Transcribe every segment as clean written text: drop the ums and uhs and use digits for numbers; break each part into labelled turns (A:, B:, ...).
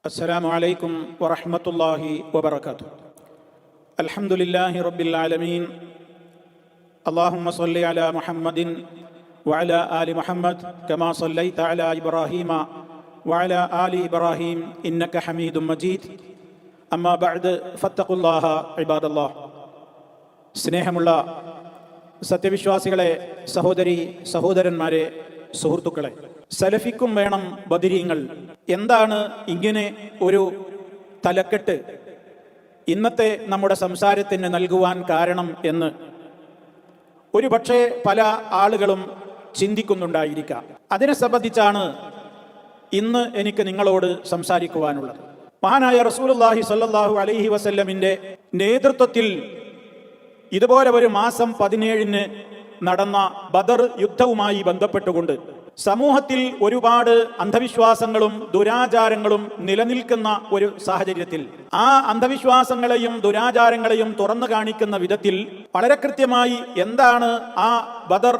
A: السلام عليكم ورحمة الله وبركاته. الحمد لله رب العالمين. اللهم صل على محمد وعلى آل محمد كما صليت على إبراهيم وعلى آل إبراهيم إنك حميد مجيد. أما بعد فاتقوا الله عباد الله. സ്നേഹമുള്ള സത്യവിശ്വാസികളെ, സഹോദരി സഹോദരന്മാരെ, സുഹൃത്തുക്കളെ, സലഫിക്കും വേണം ബദരീങ്ങൾ. എന്താണ് ഇങ്ങനെ ഒരു തലക്കെട്ട് ഇന്നത്തെ നമ്മുടെ സംസാരത്തിന് നൽകുവാൻ കാരണം എന്ന് ഒരു പക്ഷേ പല ആളുകളും ചിന്തിക്കുന്നുണ്ടായിരിക്കാം. അതിനെ സംബന്ധിച്ചാണ് ഇന്ന് എനിക്ക് നിങ്ങളോട് സംസാരിക്കുവാനുള്ളത്. മഹാനായ റസൂലുള്ളാഹി സ്വല്ലല്ലാഹു അലൈഹി വസല്ലമിന്റെ നേതൃത്വത്തിൽ ഇതുപോലെ ഒരു മാസം 17 നടന്ന ബദർ യുദ്ധവുമായി ബന്ധപ്പെട്ടുകൊണ്ട് സമൂഹത്തിൽ ഒരുപാട് അന്ധവിശ്വാസങ്ങളും ദുരാചാരങ്ങളും നിലനിൽക്കുന്ന ഒരു സാഹചര്യത്തിൽ ആ അന്ധവിശ്വാസങ്ങളെയും ദുരാചാരങ്ങളെയും തുറന്നു കാണിക്കുന്ന വിധത്തിൽ വളരെ കൃത്യമായി എന്താണ് ആ ബദർ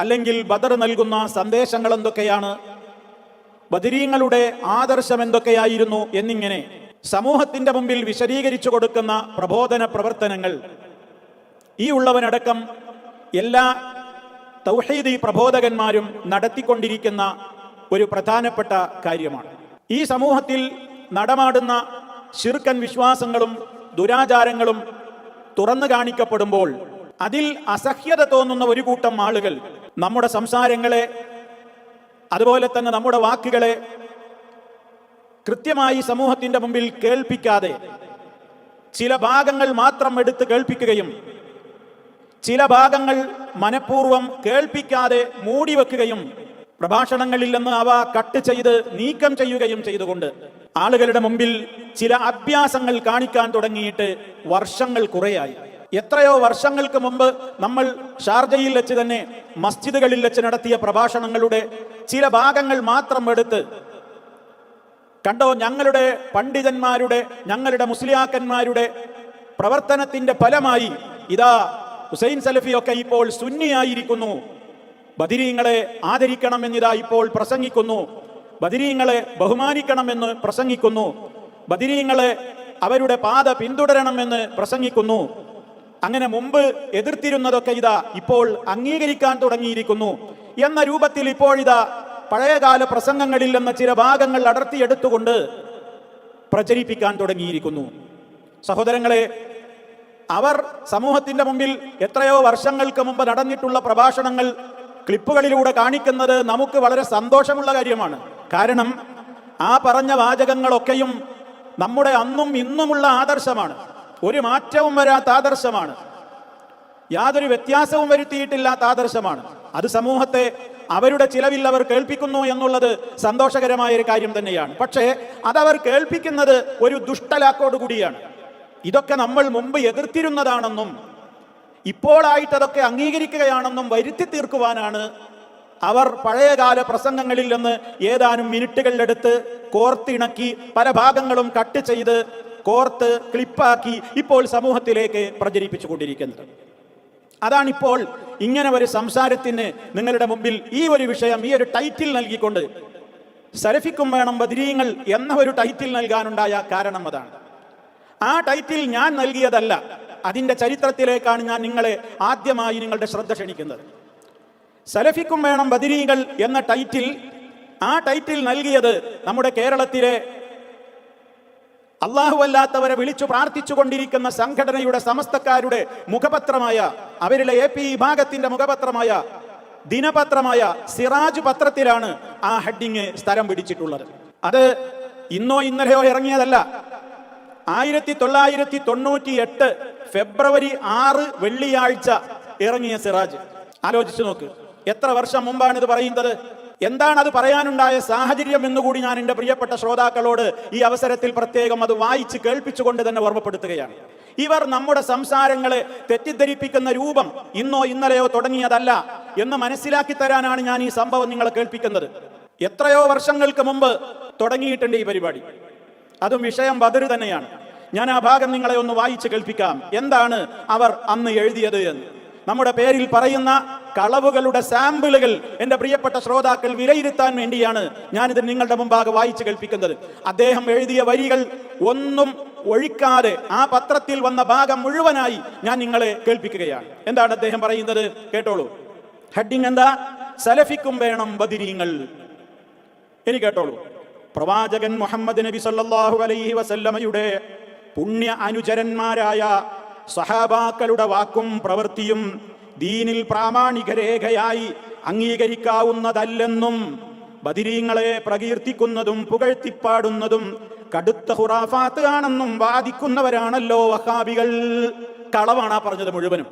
A: അല്ലെങ്കിൽ ബദർ നൽകുന്ന സന്ദേശങ്ങൾ എന്തൊക്കെയാണ്, ബദരീങ്ങളുടെ ആദർശം എന്തൊക്കെയായിരുന്നു എന്നിങ്ങനെ സമൂഹത്തിന്റെ മുമ്പിൽ വിശദീകരിച്ചു കൊടുക്കുന്ന പ്രബോധന പ്രവർത്തനങ്ങൾ ഈ ഉള്ളവനടക്കം എല്ലാ തൗഹീദി പ്രബോധകന്മാരും നടത്തിക്കൊണ്ടിരിക്കുന്ന ഒരു പ്രധാനപ്പെട്ട കാര്യമാണ്. ഈ സമൂഹത്തിൽ നടമാടുന്ന ശിർക്കൻ വിശ്വാസങ്ങളും ദുരാചാരങ്ങളും തുറന്നു കാണിക്കപ്പെടുമ്പോൾ അതിൽ അസഹ്യത തോന്നുന്ന ഒരു കൂട്ടം ആളുകൾ നമ്മുടെ സംസാരങ്ങളെ, അതുപോലെ തന്നെ നമ്മുടെ വാക്കുകളെ കൃത്യമായി സമൂഹത്തിന്റെ മുമ്പിൽ കേൾപ്പിക്കാതെ ചില ഭാഗങ്ങൾ മാത്രം എടുത്ത് കേൾപ്പിക്കുകയും ചില ഭാഗങ്ങൾ മനഃപൂർവ്വം കേൾപ്പിക്കാതെ മൂടിവെക്കുകയും പ്രഭാഷണങ്ങളിൽ നിന്ന് അവ കട്ട് ചെയ്ത് നീക്കം ചെയ്യുകയും ചെയ്തുകൊണ്ട് ആളുകളുടെ മുമ്പിൽ ചില അഭ്യാസങ്ങൾ കാണിക്കാൻ തുടങ്ങിയിട്ട് വർഷങ്ങൾ കുറേയായി. എത്രയോ വർഷങ്ങൾക്ക് മുമ്പ് നമ്മൾ ഷാർജയിൽ വെച്ച് തന്നെ മസ്ജിദുകളിൽ വെച്ച് നടത്തിയ പ്രഭാഷണങ്ങളുടെ ചില ഭാഗങ്ങൾ മാത്രം എടുത്ത് കണ്ടോ, ഞങ്ങളുടെ പണ്ഡിതന്മാരുടെ, ഞങ്ങളുടെ മുസ്ലിയാക്കന്മാരുടെ പ്രവർത്തനത്തിന്റെ ഫലമായി ഇതാ ഹുസൈൻ സലഫിയൊക്കെ ഇപ്പോൾ സുന്നിയായിരിക്കുന്നു, ബദരീങ്ങളെ ആദരിക്കണമെന്നിതാ ഇപ്പോൾ പ്രസംഗിക്കുന്നു, ബദരീങ്ങളെ ബഹുമാനിക്കണമെന്ന് പ്രസംഗിക്കുന്നു, ബദരീങ്ങളെ അവരുടെ പാത പിന്തുടരണമെന്ന് പ്രസംഗിക്കുന്നു. അങ്ങനെ മുമ്പ് എതിർത്തിരുന്നതൊക്കെ ഇതാ ഇപ്പോൾ അംഗീകരിക്കാൻ തുടങ്ങിയിരിക്കുന്നു എന്ന രൂപത്തിൽ ഇപ്പോഴിതാ പഴയകാല പ്രസംഗങ്ങളിൽ നിന്ന് ചില ഭാഗങ്ങൾ അടർത്തിയെടുത്തുകൊണ്ട് പ്രചരിപ്പിക്കാൻ തുടങ്ങിയിരിക്കുന്നു. സഹോദരങ്ങളെ, അവർ സമൂഹത്തിന്റെ മുമ്പിൽ എത്രയോ വർഷങ്ങൾക്ക് മുമ്പ് നടന്നിട്ടുള്ള പ്രഭാഷണങ്ങൾ ക്ലിപ്പുകളിലൂടെ കാണിക്കുന്നത് നമുക്ക് വളരെ സന്തോഷമുള്ള കാര്യമാണ്. കാരണം ആ പറഞ്ഞ വാചകങ്ങളൊക്കെയും നമ്മുടെ അന്നും ഇന്നുമുള്ള ആദർശമാണ്. ഒരു മാറ്റവും വരാത്ത ആദർശമാണ്. യാതൊരു വ്യത്യാസവും വരുത്തിയിട്ടില്ലാത്ത ആദർശമാണ്. അത് സമൂഹത്തെ അവരുടെ ചിലവിൽ അവർ കേൾപ്പിക്കുന്നു എന്നുള്ളത് സന്തോഷകരമായ ഒരു കാര്യം തന്നെയാണ്. പക്ഷേ അതവർ കേൾപ്പിക്കുന്നത് ഒരു ദുഷ്ടലാക്കോടുകൂടിയാണ്. ഇതൊക്കെ നമ്മൾ മുമ്പ് എതിർത്തിരുന്നതാണെന്നും ഇപ്പോഴായിട്ട് അതൊക്കെ അംഗീകരിക്കുകയാണെന്നും വരുത്തി തീർക്കുവാനാണ് അവർ പഴയകാല പ്രസംഗങ്ങളിൽ നിന്ന് ഏതാനും മിനിറ്റുകളിലെടുത്ത് കോർത്തിണക്കി പല ഭാഗങ്ങളും കട്ട് ചെയ്ത് കോർത്ത് ക്ലിപ്പാക്കി ഇപ്പോൾ സമൂഹത്തിലേക്ക് പ്രചരിപ്പിച്ചുകൊണ്ടിരിക്കുന്നത്. അതാണിപ്പോൾ ഇങ്ങനെ ഒരു സംസാരത്തിന് നിങ്ങളുടെ മുമ്പിൽ ഈ ഒരു വിഷയം, ഈ ഒരു ടൈറ്റിൽ നൽകിക്കൊണ്ട് സലഫിക്കും വേണം ബദരീങ്ങൾ എന്ന ഒരു ടൈറ്റിൽ നൽകാനുണ്ടായ കാരണം അതാണ്. ആ ടൈറ്റിൽ ഞാൻ നൽകിയതല്ല, അതിൻ്റെ ചരിത്രത്തിലേക്കാണ് ഞാൻ നിങ്ങളെ ആദ്യമായി നിങ്ങളുടെ ശ്രദ്ധ ക്ഷണിക്കുന്നത്. സലഫിക്കും വേണം ബദരീകൾ എന്ന ടൈറ്റിൽ, ആ ടൈറ്റിൽ നൽകിയത് നമ്മുടെ കേരളത്തിലെ അല്ലാഹുവല്ലാത്തവരെ വിളിച്ചു പ്രാർത്ഥിച്ചു കൊണ്ടിരിക്കുന്ന സംഘടനയുടെ സമസ്തക്കാരുടെ മുഖപത്രമായ, അവരിലെ AP വിഭാഗത്തിന്റെ മുഖപത്രമായ ദിനപത്രമായ സിറാജ് പത്രത്തിലാണ് ആ ഹെഡിങ് സ്ഥലം പിടിച്ചിട്ടുള്ളത്. അത് ഇന്നോ ഇന്നലെയോ ഇറങ്ങിയതല്ല. 1998 ഫെബ്രുവരി 6 വെള്ളിയാഴ്ച ഇറങ്ങിയ സിറാജ്. ആലോചിച്ചു നോക്ക്, എത്ര വർഷം മുമ്പാണ് ഇത് പറയുന്നത്. എന്താണ് അത് പറയാനുണ്ടായ സാഹചര്യം എന്നുകൂടി ഞാൻ എൻ്റെ പ്രിയപ്പെട്ട ശ്രോതാക്കളോട് ഈ അവസരത്തിൽ പ്രത്യേകം അത് വായിച്ച് കേൾപ്പിച്ചുകൊണ്ട് തന്നെ ഓർമ്മപ്പെടുത്തുകയാണ്. ഇവർ നമ്മുടെ സംസാരങ്ങളെ തെറ്റിദ്ധരിപ്പിക്കുന്ന രൂപം ഇന്നോ ഇന്നലെയോ തുടങ്ങിയതല്ല എന്ന് മനസ്സിലാക്കി തരാനാണ് ഞാൻ ഈ സംഭവം നിങ്ങളെ കേൾപ്പിക്കുന്നത്. എത്രയോ വർഷങ്ങൾക്ക് മുമ്പ് തുടങ്ങിയിട്ടുണ്ട് ഈ പരിപാടി. അതും വിഷയം ബദർ തന്നെയാണ്. ഞാൻ ആ ഭാഗം നിങ്ങളെ ഒന്ന് വായിച്ച് കേൾപ്പിക്കാം. എന്താണ് അവർ അന്ന് എഴുതിയത് എന്ന്. നമ്മുടെ പേരിൽ പറയുന്ന കളവുകളുടെ സാമ്പിളുകൾ എൻ്റെ പ്രിയപ്പെട്ട ശ്രോതാക്കൾ വിലയിരുത്താൻ വേണ്ടിയാണ് ഞാനിത് നിങ്ങളുടെ മുമ്പാകെ വായിച്ചു കേൾപ്പിക്കുന്നത്. അദ്ദേഹം എഴുതിയ വരികൾ ഒന്നും ഒഴിക്കാതെ ആ പത്രത്തിൽ വന്ന ഭാഗം മുഴുവനായി ഞാൻ നിങ്ങളെ കേൾപ്പിക്കുകയാണ്. എന്താണ് അദ്ദേഹം പറയുന്നത്? കേട്ടോളൂ. ഹെഡിങ് എന്താ? സലഫിക്കും വേണം ബദിരീങ്ങൾ. ഇനി കേട്ടോളൂ. പ്രവാചകൻ മുഹമ്മദ് നബി സല്ലല്ലാഹു അലൈഹി വസല്ലമയുടെ പുണ്യ അനുചരന്മാരായ സഹാബാക്കളുടെ വാക്കും പ്രവൃത്തിയും ദീനിൽ പ്രാമാണിക രേഖയായി അംഗീകരിക്കാവുന്നതല്ലെന്നും ബദിരീങ്ങളെ പ്രകീർത്തിക്കുന്നതും പുകഴ്ത്തിപ്പാടുന്നതും കടുത്ത ഖുറാഫാത്ത് ആണെന്നും വാദിക്കുന്നവരാണല്ലോ വഹാബികൾ. കളവാണ് ആ പറഞ്ഞത് മുഴുവനും.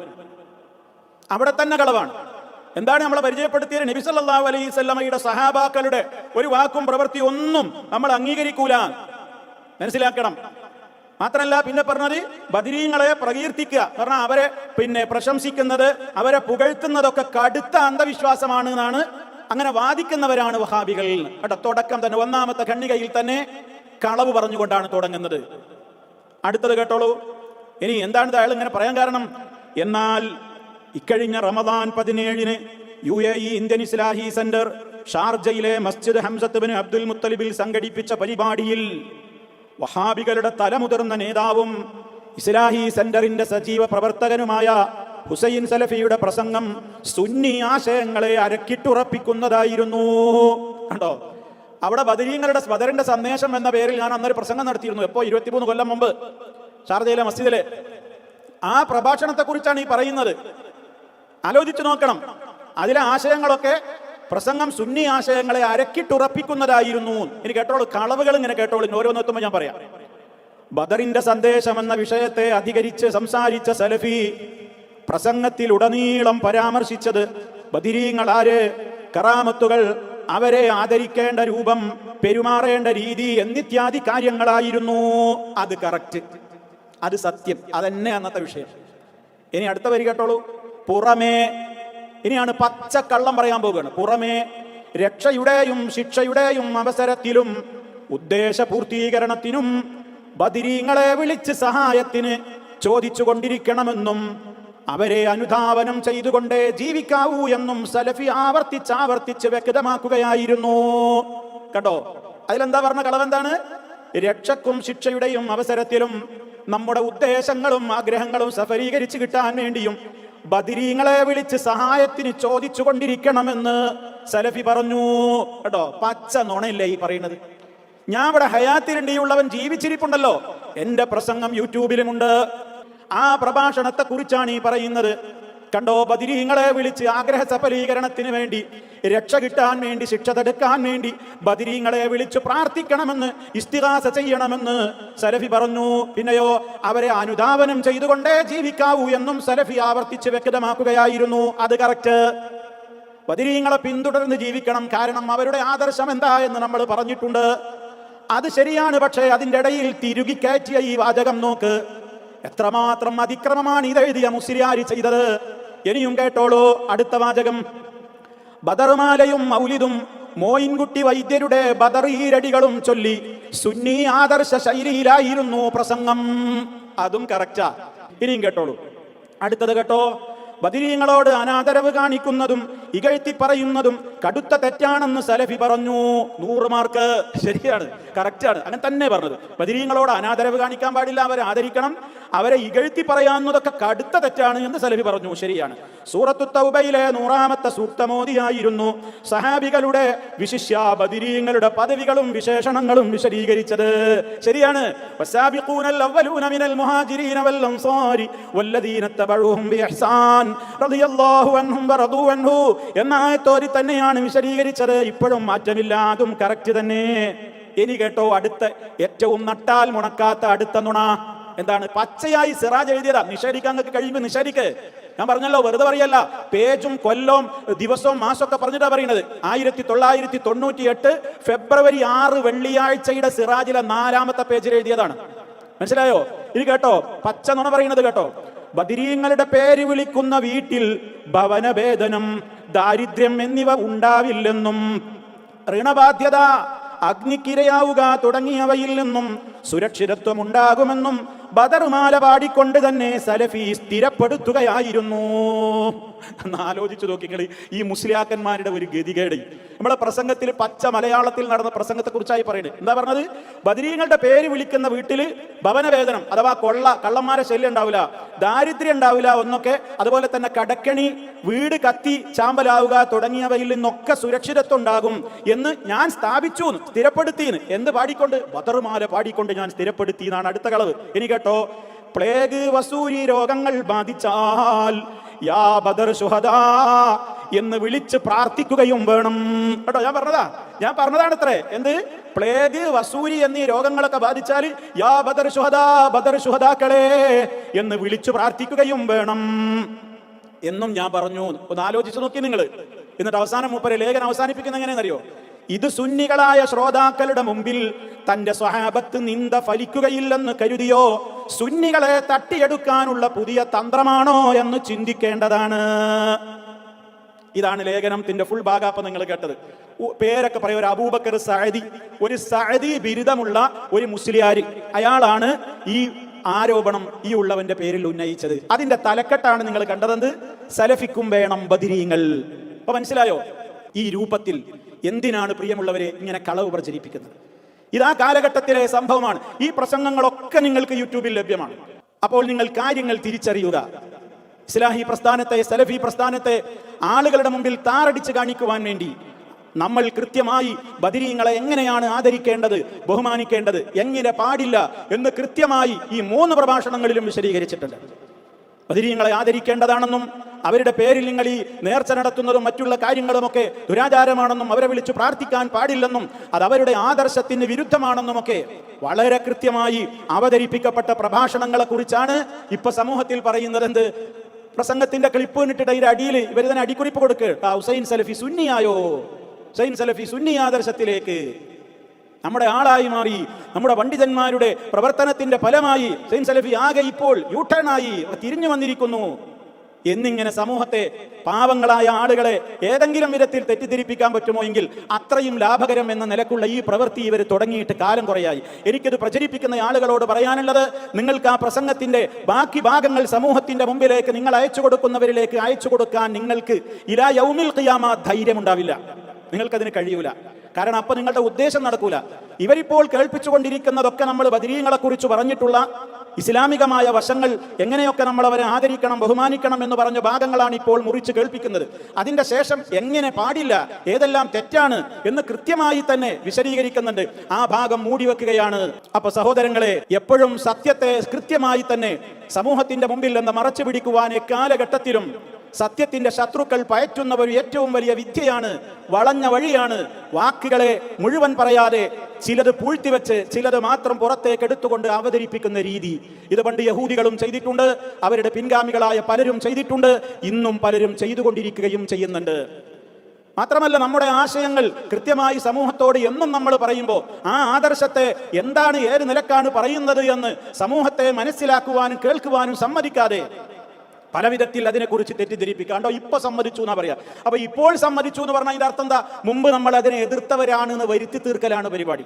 A: അവിടെ തന്നെ കളവാണ്. എന്താണ് നമ്മളെ പരിചയപ്പെടുത്തിയത്? നബി സല്ലല്ലാഹു അലൈഹി വസല്ലമയുടെ സഹാബാക്കളുടെ ഒരു വാക്കും പ്രവൃത്തി ഒന്നും നമ്മൾ അംഗീകരിക്കൂല. മനസ്സിലാക്കണം. മാത്രമല്ല പിന്നെ പറഞ്ഞത് ബദരീങ്ങളെ പ്രകീർത്തിക്കുക പറഞ്ഞാൽ അവരെ പ്രശംസിക്കുന്നത്, അവരെ പുകഴ്ത്തുന്നതൊക്കെ കടുത്ത അന്ധവിശ്വാസമാണ് എന്നാണ്, അങ്ങനെ വാദിക്കുന്നവരാണ് വഹാബികൾ. കേട്ടോ, തുടക്കം തന്നെ ഒന്നാമത്തെ ഖണ്ഡികയിൽ തന്നെ കളവ് പറഞ്ഞുകൊണ്ടാണ് തുടങ്ങുന്നത്. അടുത്തത് കേട്ടോളൂ. ഇനി എന്താണ് അയാൾ ഇങ്ങനെ പറയാൻ കാരണം? എന്നാൽ ഇക്കഴിഞ്ഞ റമദാൻ 17-ന് UAE ഇന്ത്യൻ ഇസ്ലാഹി സെന്റർ ഷാർജയിലെ മസ്ജിദ് ഹംസത്ത് ബിൻ അബ്ദുൽ മുത്തലിബിൽ സംഘടിപ്പിച്ച പരിപാടിയിൽ വഹാബികളുടെ തലമുതിർന്ന നേതാവും ഇസ്ലാഹി സെന്ററിന്റെ സജീവ പ്രവർത്തകനുമായ ഹുസൈൻ സലഫിയുടെ പ്രസംഗം സുന്നി ആശയങ്ങളെ അരക്കിട്ടുറപ്പിക്കുന്നതായിരുന്നു. കണ്ടോ, അവിടെ ബദറിന്റെ സന്ദേശം എന്ന പേരിൽ ഞാൻ അന്നൊരു പ്രസംഗം നടത്തിയിരുന്നു. എപ്പോ? 23 കൊല്ലം മുമ്പ് ഷാർജയിലെ മസ്ജിദിലെ. ആ പ്രഭാഷണത്തെ കുറിച്ചാണ് ഈ പറയുന്നത്. ആലോചിച്ചു നോക്കണം. അതിലെ ആശയങ്ങളൊക്കെ പ്രസംഗം സുന്നി ആശയങ്ങളെ അരക്കിട്ടുറപ്പിക്കുന്നതായിരുന്നു. ഇനി കേട്ടോളൂ, കളവുകൾ ഇങ്ങനെ കേട്ടോളൂ. ഓരോന്നെത്തുമ്പോൾ ഞാൻ പറയാം. ബദറിന്റെ സന്ദേശം എന്ന വിഷയത്തെ അധികരിച്ച് സംസാരിച്ച സലഫി പ്രസംഗത്തിൽ ഉടനീളം പരാമർശിച്ചത് ബദിരീങ്ങൾ ആര്, കറാമത്തുകൾ, അവരെ ആദരിക്കേണ്ട രൂപം, പെരുമാറേണ്ട രീതി എന്നിത്യാദി കാര്യങ്ങളായിരുന്നു. അത് കറക്റ്റ്, അത് സത്യം, അതന്നെ അന്നത്തെ വിഷയം. ഇനി അടുത്ത വരി കേട്ടോളൂ. പുറമേ, ഇനിയാണ് പച്ചക്കള്ളം പറയാൻ പോകുകയാണ്. പുറമേ രക്ഷയുടെയും ശിക്ഷയുടെയും അവസരത്തിലും ഉദ്ദേശ പൂർത്തീകരണത്തിനും ബദിരീങ്ങളെ വിളിച്ച് സഹായത്തിന് ചോദിച്ചു കൊണ്ടിരിക്കണമെന്നും അവരെ അനുധാവനം ചെയ്തുകൊണ്ടേ ജീവിക്കാവൂ എന്നും സലഫി ആവർത്തിച്ച് വ്യക്തമാക്കുകയായിരുന്നു. കേട്ടോ, അതിലെന്താ പറഞ്ഞ കളവെന്താണ്? രക്ഷക്കും ശിക്ഷയുടെയും അവസരത്തിലും നമ്മുടെ ഉദ്ദേശങ്ങളും ആഗ്രഹങ്ങളും സഫലീകരിച്ച് കിട്ടാൻ വേണ്ടിയും ബദിരീങ്ങളെ വിളിച്ച് സഹായത്തിന് ചോദിച്ചു കൊണ്ടിരിക്കണമെന്ന് സലഫി പറഞ്ഞു. കേട്ടോ, പച്ച നുണയില്ലേ ഈ പറയുന്നത്? ഞാൻ ഇവിടെ ഹയാത്തിലുണ്ട്, ഈ ഉള്ളവൻ ജീവിച്ചിരിപ്പുണ്ടല്ലോ. എന്റെ പ്രസംഗം യൂട്യൂബിലുമുണ്ട്. ആ പ്രഭാഷണത്തെ കുറിച്ചാണ് ഈ പറയുന്നത്. കണ്ടോ, ബദിരീങ്ങളെ വിളിച്ച് ആഗ്രഹ സഫലീകരണത്തിന് വേണ്ടി, രക്ഷ കിട്ടാൻ വേണ്ടി, ശിക്ഷ തടുക്കാൻ വേണ്ടി ബദിരീങ്ങളെ വിളിച്ച് പ്രാർത്ഥിക്കണമെന്ന്, ഇസ്തിഗാസ ചെയ്യണമെന്ന് സലഫി പറഞ്ഞു. പിന്നെയോ അവരെ അനുധാവനം ചെയ്തുകൊണ്ടേ ജീവിക്കാവൂ എന്നും സലഫി ആവർത്തിച്ച് വ്യക്തമാക്കുകയായിരുന്നു. അത് കറക്റ്റ്. ബദിരീങ്ങളെ പിന്തുടർന്ന് ജീവിക്കണം. കാരണം അവരുടെ ആദർശം എന്താ എന്ന് നമ്മൾ പറഞ്ഞിട്ടുണ്ട്. അത് ശരിയാണ്. പക്ഷേ അതിൻ്റെ ഇടയിൽ തിരുകി കയറ്റിയ ഈ വാചകം നോക്ക്. എത്രമാത്രം അതിക്രമമാണ് ഇതെഴുതിയ മുസ്ലിയാരി ചെയ്തത്. ഇനിയും കേട്ടോളൂ അടുത്ത വാചകം. ബദർമാലയും മൗലിദും മോയിൻകുട്ടി വൈദ്യരുടെ ബദറീരടികളും ചൊല്ലി സുന്നി ആദർശ ശൈലിയിലായിരുന്നു പ്രസംഗം. അതും കറക്റ്റാ. ഇനിയും കേട്ടോളൂ അടുത്തത്. കേട്ടോ, ബദിരീങ്ങളോട് അനാദരവ് കാണിക്കുന്നതും ഇകഴ്ത്തി പറയുന്നതും കടുത്ത തെറ്റാണെന്ന് സലഫി പറഞ്ഞു. 100 മാർക്ക്. ശരിയാണ്, കറക്റ്റാണ്, അങ്ങനെ തന്നെ പറഞ്ഞത്. ബദിരീങ്ങളോട് അനാദരവ് കാണിക്കാൻ പാടില്ല, അവരെ ആദരിക്കണം. അവരെ ഇകഴ്ത്തി പറയാവുന്നതൊക്കെ കടുത്ത തെറ്റാണ് എന്ന് സലഫി പറഞ്ഞു. ശരിയാണ്. സൂറത്തു തൗബയിലെ 100-ാമത്തെ സൂക്തമോദിയായിരുന്നു സഹാബികളുടെ വിശിഷ്യ ബദിരീങ്ങളുടെ പദവികളും വിശേഷണങ്ങളും വിശദീകരിച്ചത്. ശരിയാണ്. വസാബിഖൂനൽ അവ്വലൂന മിനൽ മുഹാജിരീന വൽ അൻസാരി വല്ലദീന തബഉഹും ബിഇഹ്സാൻ റളിയല്ലാഹു അൻഹും വറദു അൻഹു എന്ന ആയത്തോരി തന്നെയാണ് വിശദീകരിച്ചത്. ഇപ്പോഴും മാറ്റമില്ല, അതും കറക്റ്റ് തന്നെ. ഇനി കേട്ടോ അടുത്ത ഏറ്റവും നട്ടാൽ മുണക്കാത്ത അടുത്ത നുണ എന്താണ്? പച്ചയായി സിറാജ് എഴുതിയതാ. നിഷേധിക്കാൻ കഴിയുമ്പോൾ നിഷേധിക്ക്. ഞാൻ പറഞ്ഞല്ലോ, വെറുതെ പറയല്ല. പേജും കൊല്ലവും ദിവസവും മാസമൊക്കെ പറഞ്ഞിട്ടാ പറയുന്നത്. 1998 ഫെബ്രുവരി 6 വെള്ളിയാഴ്ചയുടെ സിറാജിലെ 4-ാമത്തെ പേജിൽ എഴുതിയതാണ്. മനസ്സിലായോ? ഇനി കേട്ടോ, പച്ച നുണ പറയുന്നത് കേട്ടോ. ബദിരീങ്ങളുടെ പേര് വിളിക്കുന്ന വീട്ടിൽ ഭവനഭേദനം, ദാരിദ്ര്യം എന്നിവ ഉണ്ടാവില്ലെന്നും ഋണബാധ്യത, അഗ്നിക്കിരയാവുക തുടങ്ങിയവയിൽ നിന്നും സുരക്ഷിതത്വം ഉണ്ടാകുമെന്നും ബദർമാല പാടിക്കൊണ്ട് തന്നെ സലഫി സ്ഥിരപ്പെടുത്തുകയായിരുന്നു. എന്ന് ആലോചിച്ചു നോക്കിക്കളി ഈ മുസ്ലിയാക്കന്മാരുടെ ഒരു ഗതികേട്. നമ്മളെ പ്രസംഗത്തിൽ പച്ച മലയാളത്തിൽ നടന്ന പ്രസംഗത്തെ കുറിച്ചായി പറയുന്നത് എന്താ പറഞ്ഞത്? ബദരീങ്ങളുടെ പേര് വിളിക്കുന്ന വീട്ടിൽ ഭവനവേതനം അഥവാ കള്ളന്മാരെ ശല്യം ഉണ്ടാവില്ല, ദാരിദ്ര്യം ഉണ്ടാവില്ല ഒന്നൊക്കെ, അതുപോലെ തന്നെ കടക്കണി, വീട് കത്തി ചാമ്പലാവുക തുടങ്ങിയവയിൽ നിന്നൊക്കെ സുരക്ഷിതത്വം ഉണ്ടാകും എന്ന് ഞാൻ സ്ഥാപിച്ചു, സ്ഥിരപ്പെടുത്തിന്ന്. എന്ത് പാടിക്കൊണ്ട്? ബദർമാല പാടിക്കൊണ്ട് ഞാൻ സ്ഥിരപ്പെടുത്തി എന്നാണ് അടുത്ത കളവ്. ഇനി കേട്ടോ, പ്ലേഗ് വസൂരി രോഗങ്ങൾ ബാധിച്ചാൽ യാ ബദർ ശുഹദാ എന്ന് വിളിച്ച് പ്രാർത്ഥിക്കുകയും വേണം. കേട്ടോ, ഞാൻ പറഞ്ഞതാണ് അത്രേ. എന്ത്? പ്ലേഗ് വസൂരി എന്നീ രോഗങ്ങളൊക്കെ ബാധിച്ചാൽ യാ ബദർ ശുഹദാ, ബദർ ശുഹദാക്കളെ എന്ന് വിളിച്ചു പ്രാർത്ഥിക്കുകയും വേണം എന്നും ഞാൻ പറഞ്ഞു. ഒന്ന് ആലോചിച്ച് നോക്കി നിങ്ങൾ. എന്നിട്ട് അവസാനം മൂപ്പരെ ലേഖനം അവസാനിപ്പിക്കുന്ന എങ്ങനെയെന്നറിയോ? ഇത് സുന്നികളായ ശ്രോതാക്കളുടെ മുമ്പിൽ തന്റെ സ്വഹാബത്ത് നിന്ദ ഫലിക്കുകയില്ലെന്ന് കരുതിയോ സുന്നികളെ തട്ടിയെടുക്കാനുള്ള പുതിയ തന്ത്രമാണോ എന്ന് ചിന്തിക്കേണ്ടതാണ്. ഇതാണ് ലേഖനത്തിന്റെ ഫുൾ ഭാഗം നിങ്ങൾ കേട്ടത്. പേരൊക്കെ പറയും, ഒരു അബൂബക്കർ സഅദി, ഒരു സഅദി ബിരുദമുള്ള ഒരു മുസ്ലിയാർ, അയാളാണ് ഈ ആരോപണം ഈ ഉള്ളവന്റെ പേരിൽ ഉന്നയിച്ചത്. അതിന്റെ തലക്കെട്ടാണ് നിങ്ങൾ കണ്ടതെന്ത്? സലഫിക്കും വേണം ബദരീങ്ങൾ. അപ്പൊ മനസ്സിലായോ ഈ രൂപത്തിൽ എന്തിനാണ് പ്രിയമുള്ളവരെ ഇങ്ങനെ കളവ് പ്രചരിപ്പിക്കുന്നത്? ഇതാ കാലഘട്ടത്തിലെ സംഭവമാണ്. ഈ പ്രസംഗങ്ങളൊക്കെ നിങ്ങൾക്ക് യൂട്യൂബിൽ ലഭ്യമാണ്. അപ്പോൾ നിങ്ങൾ കാര്യങ്ങൾ തിരിച്ചറിയുക. ഇസ്ലാഹി പ്രസ്ഥാനത്തെ, സലഫി പ്രസ്ഥാനത്തെ ആളുകളുടെ മുമ്പിൽ താറടിച്ച് കാണിക്കുവാൻ വേണ്ടി നമ്മൾ കൃത്യമായി ബദരീങ്ങളെ എങ്ങനെയാണ് ആദരിക്കേണ്ടത്, ബഹുമാനിക്കേണ്ടത്, എങ്ങനെ പാടില്ല എന്ന് കൃത്യമായി ഈ 3 പ്രഭാഷണങ്ങളിലും വിശദീകരിച്ചിട്ടുണ്ട്. ബദരീങ്ങളെ ആദരിക്കേണ്ടതാണെന്നും അവരുടെ പേരിൽ നിങ്ങൾ ഈ നേർച്ച നടത്തുന്നതും മറ്റുള്ള കാര്യങ്ങളുമൊക്കെ ദുരാചാരമാണെന്നും അവരെ വിളിച്ചു പ്രാർത്ഥിക്കാൻ പാടില്ലെന്നും അത് അവരുടെ ആദർശത്തിന് വിരുദ്ധമാണെന്നുമൊക്കെ വളരെ കൃത്യമായി അവതരിപ്പിക്കപ്പെട്ട പ്രഭാഷണങ്ങളെ കുറിച്ചാണ് ഇപ്പൊ സമൂഹത്തിൽ പറയുന്നത്. എന്ത്? പ്രസംഗത്തിന്റെ ക്ലിപ്പ് ഇട്ടിട്ട് അതിന്റെ അടിയിൽ ഇവർ തന്നെ അടിക്കുറിപ്പ് കൊടുക്കുക, ഹുസൈൻ സലഫി സുന്നിയായോ, ഹുസൈൻ സലഫി സുന്നി ആദർശത്തിലേക്ക് നമ്മുടെ ആളായി മാറി, നമ്മുടെ പണ്ഡിതന്മാരുടെ പ്രവർത്തനത്തിന്റെ ഫലമായി ഹുസൈൻ സലഫി ആകെ ഇപ്പോൾ യൂട്ടേണായി തിരിഞ്ഞു വന്നിരിക്കുന്നു എന്നിങ്ങനെ സമൂഹത്തെ, പാവങ്ങളായ ആളുകളെ ഏതെങ്കിലും വിധത്തിൽ തെറ്റിദ്ധരിപ്പിക്കാൻ പറ്റുമോ എങ്കിൽ അത്രയും ലാഭകരം എന്ന നിലക്കുള്ള ഈ പ്രവൃത്തി ഇവർ തുടങ്ങിയിട്ട് കാലം കുറയായി. എനിക്കിത് പ്രചരിപ്പിക്കുന്ന ആളുകളോട് പറയാനുള്ളത്, നിങ്ങൾക്ക് ആ പ്രസംഗത്തിന്റെ ബാക്കി ഭാഗങ്ങൾ സമൂഹത്തിന്റെ മുമ്പിലേക്ക് നിങ്ങൾ അയച്ചു കൊടുക്കുന്നവരിലേക്ക് അയച്ചു കൊടുക്കാൻ നിങ്ങൾക്ക് ഇലാ യൗമിൽ ഖിയാമ ധൈര്യമുണ്ടാവില്ല. നിങ്ങൾക്കതിന് കഴിയൂല. കാരണം അപ്പൊ നിങ്ങളുടെ ഉദ്ദേശം നടക്കൂല. ഇവരിപ്പോൾ കേൾപ്പിച്ചുകൊണ്ടിരിക്കുന്നതൊക്കെ നമ്മൾ ബദരീങ്ങളെ കുറിച്ച് പറഞ്ഞിട്ടുള്ള ഇസ്ലാമികമായ വശങ്ങൾ, എങ്ങനെയൊക്കെ നമ്മൾ അവരെ ആദരിക്കണം, ബഹുമാനിക്കണം എന്ന് പറഞ്ഞ ഭാഗങ്ങളാണ് ഇപ്പോൾ മുറിച്ച് കേൾപ്പിക്കുന്നത്. അതിന്റെ ശേഷം എങ്ങനെ പാടില്ല, ഏതെല്ലാം തെറ്റാണ് എന്ന് കൃത്യമായി തന്നെ വിശദീകരിക്കുന്നുണ്ട്. ആ ഭാഗം മൂടിവെക്കുകയാണ്. അപ്പൊ സഹോദരങ്ങളെ, എപ്പോഴും സത്യത്തെ കൃത്യമായി തന്നെ സമൂഹത്തിന്റെ മുമ്പിൽ നിന്ന് മറച്ചു പിടിക്കുവാൻ എക്കാലഘട്ടത്തിലും സത്യത്തിന്റെ ശത്രുക്കൾ പയറ്റുന്ന ഒരു ഏറ്റവും വലിയ വിദ്യയാണ്, വളഞ്ഞ വഴിയാണ്. വാക്കുകളെ മുഴുവൻ പറയാതെ ചിലത് പൂഴ്ത്തിവെച്ച് ചിലത് മാത്രം പുറത്തേക്ക് എടുത്തുകൊണ്ട് അവതരിപ്പിക്കുന്ന രീതി. ഇത് പണ്ട് യഹൂദികളും ചെയ്തിട്ടുണ്ട്, അവരുടെ പിൻഗാമികളായ പലരും ചെയ്തിട്ടുണ്ട്, ഇന്നും പലരും ചെയ്തുകൊണ്ടിരിക്കുകയും ചെയ്യുന്നുണ്ട്. മാത്രമല്ല, നമ്മുടെ ആശയങ്ങൾ കൃത്യമായി സമൂഹത്തോട് എന്നും നമ്മൾ പറയുമ്പോൾ ആ ആദർശത്തെ എന്താണ്, ഏത് നിലക്കാണ് പറയുന്നത് എന്ന് സമൂഹത്തെ മനസ്സിലാക്കുവാനും കേൾക്കുവാനും സമ്മതിക്കാതെ പല വിധത്തിൽ അതിനെക്കുറിച്ച് തെറ്റിദ്ധരിപ്പിക്കാണ്ടോ ഇപ്പൊ സമ്മതിച്ചു എന്നാ പറയാ. അപ്പൊ ഇപ്പോൾ സമ്മതിച്ചു എന്ന് പറഞ്ഞാൽ ഇതിന്റെ അർത്ഥം എന്താ? മുമ്പ് നമ്മൾ അതിനെ എതിർത്തവരാണെന്ന് വരുത്തി തീർക്കലാണ് പരിപാടി.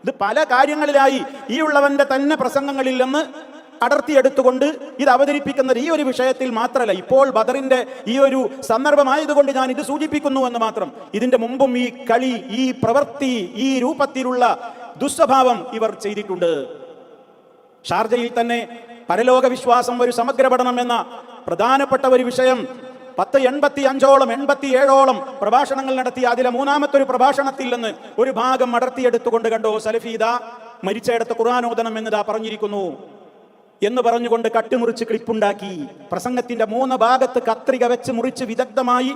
A: ഇത് പല കാര്യങ്ങളിലായി ഈ ഉള്ളവന്റെ തന്നെ പ്രസംഗങ്ങളിൽ നിന്ന് അടർത്തിയെടുത്തുകൊണ്ട് ഇത് അവതരിപ്പിക്കുന്നത് ഈ ഒരു വിഷയത്തിൽ മാത്രമല്ല. ഇപ്പോൾ ബദറിന്റെ ഈ ഒരു സന്ദർഭമായതുകൊണ്ട് ഞാൻ ഇത് സൂചിപ്പിക്കുന്നു എന്ന് മാത്രം. ഇതിന്റെ മുമ്പും ഈ കളി, ഈ പ്രവൃത്തി, ഈ രൂപത്തിലുള്ള ദുസ്വഭാവം ഇവർ ചെയ്തിട്ടുണ്ട്. ഷാർജയിൽ തന്നെ പരലോക വിശ്വാസം ഒരു സമഗ്ര പഠനം എന്ന പ്രധാനപ്പെട്ട ഒരു വിഷയം 1085ഓളം 87ഓളം പ്രഭാഷണങ്ങൾ നടത്തി അതിലെ 3-ാമത്തെ ഒരു പ്രഭാഷണത്തിൽ നിന്ന് ഒരു ഭാഗം അടർത്തിയെടുത്തുകൊണ്ട് കണ്ടോ, സലഫീദ മരിച്ചയിടത്ത് ഖുർആനോദനം എന്നതാ പറഞ്ഞിരിക്കുന്നു എന്ന് പറഞ്ഞുകൊണ്ട് കട്ടുമുറിച്ച് ക്ലിപ്പുണ്ടാക്കി. പ്രസംഗത്തിന്റെ 3 ഭാഗത്ത് കത്രിക വെച്ച് മുറിച്ച് വിദഗ്ധമായി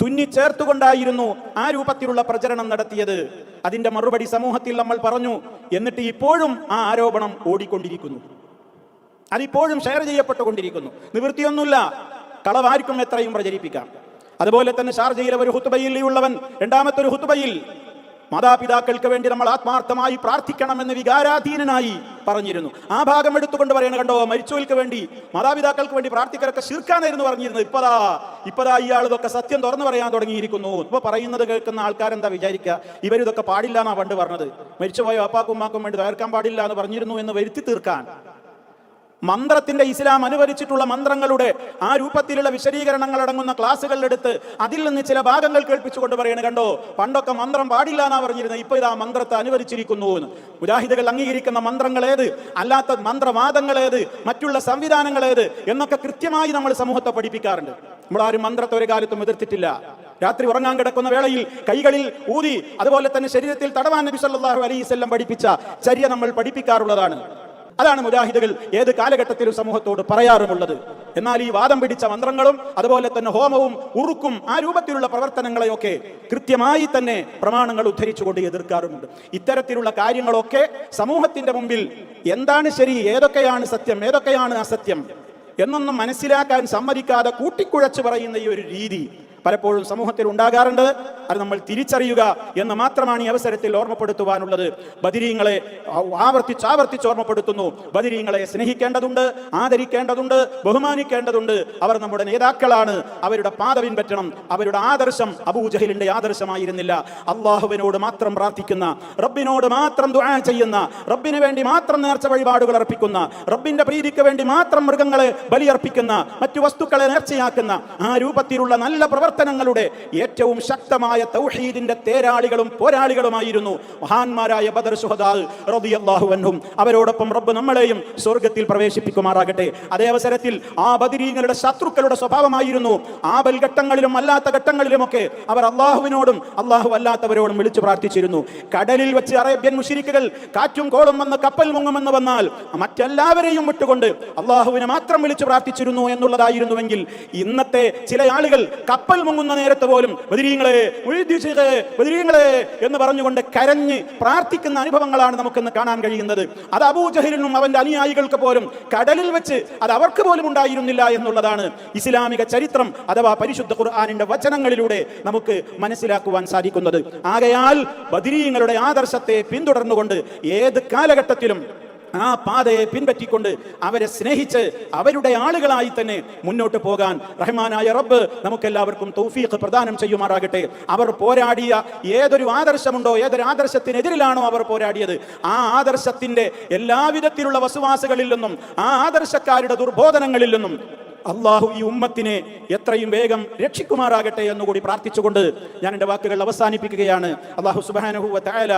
A: തുന്നിച്ചേർത്തുകൊണ്ടായിരുന്നു ആ രൂപത്തിലുള്ള പ്രചരണം നടത്തിയത്. അതിന്റെ മറുപടി സമൂഹത്തിൽ നമ്മൾ പറഞ്ഞു. എന്നിട്ട് ഇപ്പോഴും ആ ആരോപണം ഓടിക്കൊണ്ടിരിക്കുന്നു, അതിപ്പോഴും ഷെയർ ചെയ്യപ്പെട്ടുകൊണ്ടിരിക്കുന്നു. നിവൃത്തിയൊന്നുമില്ല, കളവാർക്കും എത്രയും പ്രചരിപ്പിക്കാം. അതുപോലെ തന്നെ ഷാർജയിലെ ഒരു ഹുതുബയിൽ ഈ ഉള്ളവൻ 2-ാമത്തെ ഒരു ഹുതുബയിൽ മാതാപിതാക്കൾക്ക് വേണ്ടി നമ്മൾ ആത്മാർത്ഥമായി പ്രാർത്ഥിക്കണമെന്ന് വികാരാധീനനായി പറഞ്ഞിരുന്നു. ആ ഭാഗം എടുത്തുകൊണ്ട് പറയണ കണ്ടോ, മരിച്ചവർക്ക് വേണ്ടി, മാതാപിതാക്കൾക്ക് വേണ്ടി പ്രാർത്ഥിക്കലൊക്കെ ശിർക്കാനായിരുന്നു പറഞ്ഞിരുന്നത്. ഇപ്പതാ ഇയാൾ ഇതൊക്കെ സത്യം തുറന്നു പറയാൻ തുടങ്ങിയിരിക്കുന്നു. ഇപ്പൊ പറയുന്നത് കേൾക്കുന്ന ആൾക്കാരെന്താ വിചാരിക്കുക? ഇവരിതൊക്കെ പാടില്ല എന്നാ പണ്ട് പറഞ്ഞത്. മരിച്ചുപോയ അപ്പാക്കും ഉമ്മാക്കും വേണ്ടി തകർക്കാൻ പാടില്ല എന്ന് പറഞ്ഞിരുന്നു എന്ന് വരുത്തി തീർക്കാൻ മന്ത്രത്തിന്റെ ഇസ്ലാം അനുവദിച്ചിട്ടുള്ള മന്ത്രങ്ങളുടെ ആ രൂപത്തിലുള്ള വിശദീകരണങ്ങൾ അടങ്ങുന്ന ക്ലാസ്സുകളിലെടുത്ത് അതിൽ നിന്ന് ചില ഭാഗങ്ങൾ കേൾപ്പിച്ചുകൊണ്ട് പറയുന്നത് കണ്ടോ, പണ്ടൊക്കെ മന്ത്രം പാടില്ല എന്നാ പറഞ്ഞിരുന്നത്, ഇപ്പൊ ഇതാ മന്ത്രത്തെ അനുവദിച്ചിരിക്കുന്നു എന്ന്. മുജാഹിദുകൾ അംഗീകരിക്കുന്ന മന്ത്രങ്ങൾ ഏത്, അല്ലാത്ത മന്ത്രവാദങ്ങൾ ഏത്, മറ്റുള്ള സംവിധാനങ്ങൾ ഏത് എന്നൊക്കെ കൃത്യമായി നമ്മൾ സമൂഹത്തെ പഠിപ്പിക്കാറുണ്ട്. നമ്മളാരും മന്ത്രത്തെ ഒരു കാലത്തും എതിർത്തിട്ടില്ല. രാത്രി ഉറങ്ങാൻ കിടക്കുന്ന വേളയിൽ കൈകളിൽ ഊതി അതുപോലെ തന്നെ ശരീരത്തിൽ തടവാൻ നബി സല്ലല്ലാഹു അലൈഹി വസല്ലം പഠിപ്പിച്ച ചര്യ നമ്മൾ പഠിപ്പിക്കാറുള്ളതാണ്. അതാണ് മുജാഹിദുകൾ ഏത് കാലഘട്ടത്തിലും സമൂഹത്തോട് പറയാറുമുള്ളത്. എന്നാൽ ഈ വാദം പിടിച്ച മന്ത്രങ്ങളും അതുപോലെ തന്നെ ഹോമവും ഉറുക്കും ആ രൂപത്തിലുള്ള പ്രവർത്തനങ്ങളെയൊക്കെ കൃത്യമായി തന്നെ പ്രമാണങ്ങൾ ഉദ്ധരിച്ചുകൊണ്ട് എതിർക്കാറുമുണ്ട്. ഇത്തരത്തിലുള്ള കാര്യങ്ങളൊക്കെ സമൂഹത്തിന്റെ മുമ്പിൽ എന്താണ് ശരി, ഏതൊക്കെയാണ് സത്യം, ഏതൊക്കെയാണ് അസത്യം എന്നൊന്നും മനസ്സിലാക്കാൻ സമ്മതിക്കാതെ കൂട്ടിക്കുഴച്ച് പറയുന്ന ഈ ഒരു രീതി പലപ്പോഴും സമൂഹത്തിൽ ഉണ്ടാകാറുണ്ട്. അത് നമ്മൾ തിരിച്ചറിയുക എന്ന് മാത്രമാണ് ഈ അവസരത്തിൽ ഓർമ്മപ്പെടുത്തുവാനുള്ളത്. ബദരീങ്ങളെ ആവർത്തിച്ച് ഓർമ്മപ്പെടുത്തുന്നു. ബദരീങ്ങളെ സ്നേഹിക്കേണ്ടതുണ്ട്, ആദരിക്കേണ്ടതുണ്ട്, ബഹുമാനിക്കേണ്ടതുണ്ട്. അവർ നമ്മുടെ നേതാക്കളാണ്. അവരുടെ പാത പിൻപറ്റണം. അവരുടെ ആദർശം അബൂജഹലിന്റെ ആദർശമായിരുന്നില്ല. അള്ളാഹുവിനോട് മാത്രം പ്രാർത്ഥിക്കുന്ന, റബ്ബിനോട് മാത്രം ദുആ ചെയ്യുന്ന, റബ്ബിന് വേണ്ടി മാത്രം നേർച്ച വഴിപാടുകൾ അർപ്പിക്കുന്ന, റബ്ബിന്റെ പ്രീതിക്ക് വേണ്ടി മാത്രം മൃഗങ്ങളെ ബലിയർപ്പിക്കുന്ന, മറ്റു വസ്തുക്കളെ നേർച്ചയാക്കുന്ന ആ രൂപത്തിലുള്ള നല്ല പ്രവർത്തനങ്ങളുടെ ഏറ്റവും ശക്തമായ തൗഹീദിന്റെ തേരാളികളും പോരാളികളുമായിരുന്നു മഹാന്മാരായ ബദർ ശുഹദാ റളിയല്ലാഹു അൻഹും. അവരോടൊപ്പം റബ്ബ് നമ്മളെയും സ്വർഗ്ഗത്തിൽ പ്രവേശിപ്പിക്കുമാറാകട്ടെ. അതേ അവസരത്തിൽ ആ ബദരീങ്ങളുടെ ശത്രുക്കളുടെ സ്വഭാവമായിരുന്നു ആപൽ ഘട്ടങ്ങളിലും അല്ലാത്ത ഘട്ടങ്ങളിലുമൊക്കെ അവർ അള്ളാഹുവിനോടും അള്ളാഹു അല്ലാത്തവരോടും വിളിച്ചു പ്രാർത്ഥിച്ചിരുന്നു. കടലിൽ വെച്ച് അറേബ്യൻ മുശ്രിക്കുകൾ കാറ്റും കോളും വന്ന് കപ്പൽ മുങ്ങുമെന്ന് വന്നാൽ മറ്റെല്ലാവരെയും വിട്ടുകൊണ്ട് അള്ളാഹുവിനെ മാത്രം വിളിച്ചു പ്രാർത്ഥിച്ചിരുന്നു എന്നുള്ളതായിരുന്നുവെങ്കിൽ ഇന്നത്തെ ചില ആളുകൾ കപ്പൽ മുങ്ങുന്ന നേരത്ത് പോലും ബദരീങ്ങളെ എന്ന് പറഞ്ഞുകൊണ്ട് കരഞ്ഞ് പ്രാർത്ഥിക്കുന്ന അനുഭവങ്ങളാണ് നമുക്കിന്ന് കാണാൻ കഴിയുന്നത്. അത് അബൂജഹലിനും അവന്റെ അനുയായികൾക്ക് പോലും കടലിൽ വെച്ച് അത് അവർക്ക് പോലും ഉണ്ടായിരുന്നില്ല എന്നുള്ളതാണ് ഇസ്ലാമിക ചരിത്രം അഥവാ പരിശുദ്ധ ഖുർആനിന്റെ വചനങ്ങളിലൂടെ നമുക്ക് മനസ്സിലാക്കുവാൻ സാധിക്കുന്നത്. ആകയാൽ ബദരീങ്ങളുടെ ആദർശത്തെ പിന്തുടർന്നുകൊണ്ട് ഏത് കാലഘട്ടത്തിലും ആ പാതയെ പിൻപറ്റിക്കൊണ്ട് അവരെ സ്നേഹിച്ച് അവരുടെ ആളുകളായി തന്നെ മുന്നോട്ട് പോകാൻ റഹ്മാനായ റബ്ബ് നമുക്കെല്ലാവർക്കും തൗഫീഖ് പ്രദാനം ചെയ്യുമാറാകട്ടെ. അവർ പോരാടിയ ഏതൊരു ആദർശമുണ്ടോ, ഏതൊരു ആദർശത്തിനെതിരിലാണോ അവർ പോരാടിയത്, ആ ആദർശത്തിന്റെ എല്ലാവിധത്തിലുള്ള വസുവാസുകളിൽ നിന്നും ആ ആദർശക്കാരുടെ ദുർബോധനങ്ങളിൽ നിന്നും അള്ളാഹു ഈ ഉമ്മത്തിനെ എത്രയും വേഗം രക്ഷിക്കുമാറാകട്ടെ എന്നുകൂടി പ്രാർത്ഥിച്ചുകൊണ്ട് ഞാൻ എൻ്റെ വാക്കുകൾ അവസാനിപ്പിക്കുകയാണ്. അള്ളാഹു സുബ്ഹാനഹു വ തആല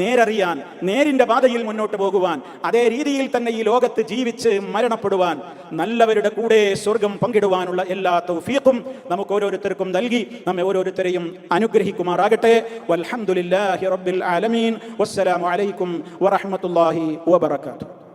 A: നേരറിയാൻ, നേരിന്റെ പാതയിൽ മുന്നോട്ട് പോകുവാൻ, അതേ രീതിയിൽ തന്നെ ഈ ലോകത്ത് ജീവിച്ച് മരണപ്പെടുവാൻ, നല്ലവരുടെ കൂടെ സ്വർഗം പങ്കിടുവാനുള്ള എല്ലാ തൗഫീഖും നമുക്ക് ഓരോരുത്തർക്കും നൽകി നമ്മെ ഓരോരുത്തരെയും അനുഗ്രഹിക്കുമാറാകട്ടെ. വൽഹംദുലില്ലാഹി റബ്ബിൽ ആലമീൻ. വസ്സലാമു അലൈക്കും വറഹ്മത്തുള്ളാഹി വബറകാതുഹു.